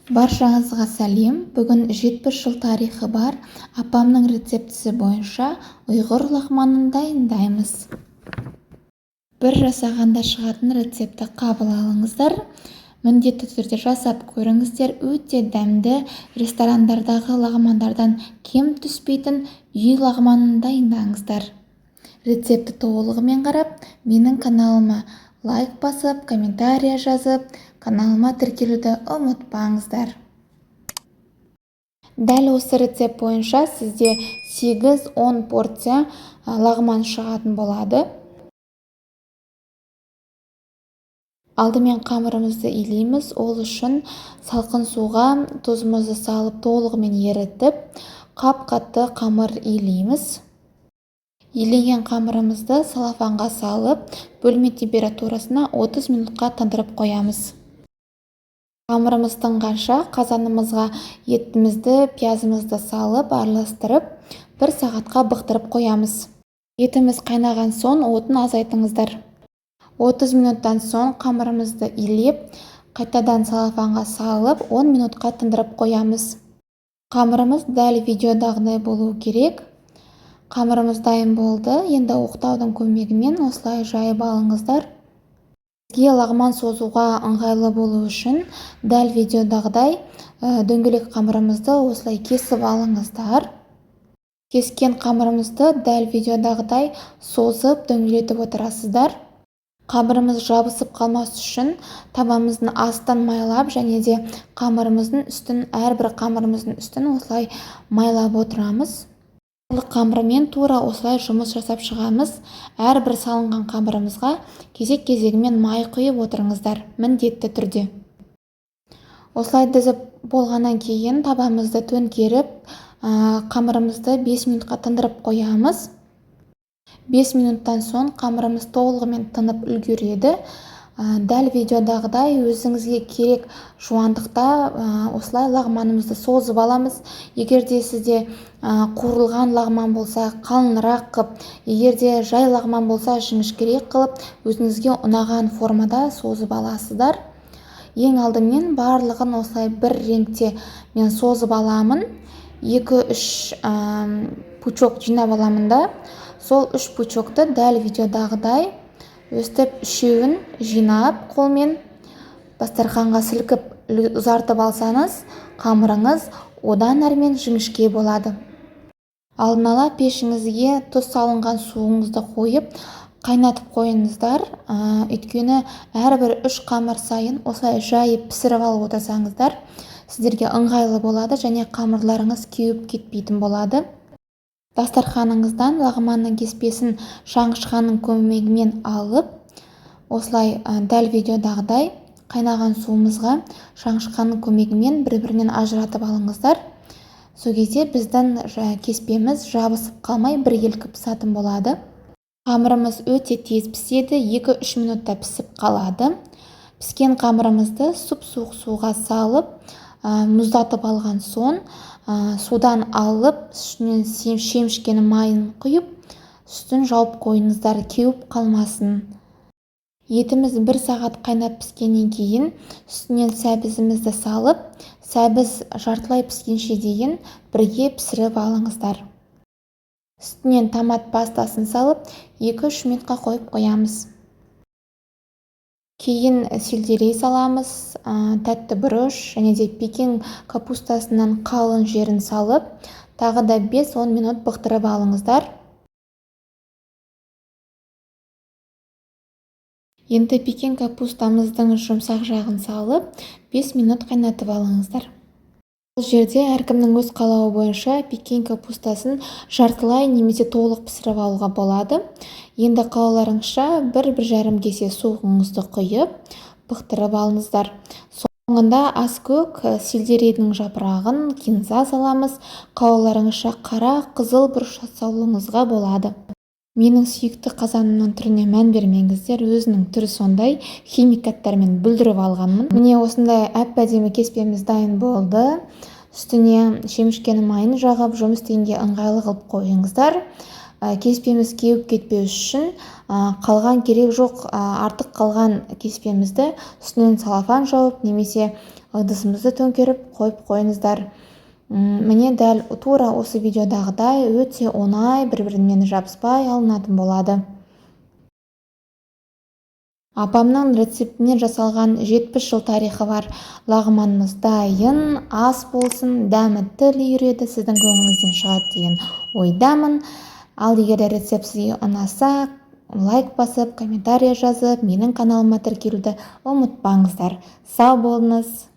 Баршаңызға сәлем. Бүгін 70 жыл тарихы бар апамның рецептісі бойынша ұйғыр лағманын дайындаймыз. Бір жасағанда шығатын рецепті қабыл алыңыздар. Міндетті түрде жасап көріңіздер. Өте дәмді, ресторандардағы лағмандардан кем түспейтін үй лағманын дайындаңыздар. Рецепті толығымен қарап, менің каналыма лайк басып, комментария жазып, каналыма тіркелуді ұмытпаңыздар. Дәл осы рецепт бойынша сізде 8-10 порция лағман шығатын болады. Алдымен қамырымызды илейміз. Ол үшін салқын суға тұзымызды салып толығымен ерітіп, қап-қатты қамыр илейміз. Илеген қамырымызды салафанға салып, бөлме температурасына 30 минутқа тындырып қоямыз. Қамырымыз тынғанша қазанымызға етімізді, пиязымызды салып, араластырып, 1 сағатқа бұқтырып қоямыз. Етіміз қайнаған соң отын азайтыңыздар. 30 минуттан соң қамырымызды илеп, қайтадан салафанға салып, 10 минутқа тындырып қоямыз. Қамырымыз дәл видеодағыдай болуы керек. Қамырымыз дайын болды. Енді оқтаудың көмегімен осылай жайып алыңыздар. Сізге лағман созуға ыңғайлы болу үшін дәл видеодағыдай дөңгелек қамырымызды осылай кесіп алыңыздар. Кескен қамырымызды дәл видеодағыдай созып дөңгелетіп отырасыздар. Қамырымыз жабысып қалмас үшін табамыздың астын майлап және де қамырымыздың үстін, әрбір қамырымыздың үстін осылай майлап отырамыз. Қамырмен тура осылай жұмыс жасап шығамыз. Әрбір салынған қамырымызға кезек-кезегімен май құйып отырыңыздар, міндетті түрде. Осылай дізіп болғаннан кейін табамызды төңкеріп, қамырымызды 5 минутқа тындырып қоямыз. 5 минуттан соң қамырымыз толығымен тынып үлгереді. Дәл видеодағыдай өзіңізге керек жуандықта осылай лағманымызды созып аламыз. Егер де сізде қуырылған лағман болса, қалынырақ қып, егер де жай лағман болса, жіңішкерек қылып, өзіңізге ұнаған формада созып аласыздар. Ең алдымен барлығын осылай бір реңкте мен созып аламын. 2-3 пучок жинап аламын да, сол 3 пучокты дәл видеодағыдай өстіп үшеуін жинап қолмен дастарханға сілкіп ұзартып алсаңыз, қамырыңыз одан әрмен жіңішке болады. Алдын ала пешіңізге тұз салынған суыңызды қойып, қайнатып қойыңыздар. Өйткені әрбір 3 қамыр сайын осылай жайып пісіріп алып отырсаңыздар, сіздерге ыңғайлы болады және қамырларыңыз кеуіп кетпейтін болады. Дастарханыңыздан лағманның кеспесін шаңғышқаның көмегімен алып, осылай дәл видеодағыдай қайнаған суымызға шаңғышқаның көмегімен бір-бірінен ажыратып алыңыздар. Сол кезде біздің кеспеміз жабысып қалмай біркелкі пісетін болады. Қамырымыз өте тез піседі, 2-3 минутта пісіп қалады. Піскен қамырымызды сұп-суық суға салып, мұздатып алған соң, судан алып, үстінен шемішкені майын құйып, үстін жауып қойыңыздар, кеуіп қалмасын. Етіміз 1 сағат қайнап піскеннен кейін үстінен сәбізімізді салып, сәбіз жартылай піскенше дейін бірге пісіріп алыңыздар. Үстінен томат пастасын салып, 2-3 минутқа қойып қоямыз. Кейін сельдерей саламыз, тәтті бұрыш және де пекин капустасынан қалың жерін салып, тағы да 5-10 минут бұқтырып алыңыздар. Енді пекин капустамыздың жұмсақ жағын салып, 5 минут қайнатып алыңыздар. Бұл жерде әркімнің өз қалауы бойынша пекин капустасын жартылай немесе толық пісіріп алуға болады. Енді қалауларыңызша 1-1,5 кесе суыңызды құйып, бұқтырып алыңыздар. Соңында аскөк сельдерейдің жапырағын кинза саламыз. Қалауларыңызша қара, қызыл бұрыш салуыңызға болады. Менің сүйікті қазанымның түріне мән бермеңіздер, өзінің түрі сондай, химикаттармен бүлдіріп алғанмын. Міне осындай әп-әдемі кеспеміз дайын болды. Үстіне шемішкені майын жағып, жұмыс істегенге ыңғайлы қылып қойыңыздар. Кеспеміз кеуіп кетпеу үшін қалған керек жоқ, артық қалған кеспемізді үстінен салафан жауып немесе ыдысымызды төңкеріп қойып қойыңыздар. Міне дәл тура осы видеодағыдай өте оңай бір-бірімен жабыспай алынатын болады. Апамның рецептінен жасалған 70 жыл тарихы бар лағманымыз дайын. Ас болсын, дәмі тіл үйіреді, сіздің көңіліңізден шығады деген ойдамын. Ал егер рецепт сізге ұнаса, лайк басып, комментарий жазып, менің каналыма тіркелуді ұмытпаңыздар. Сау болыңыз.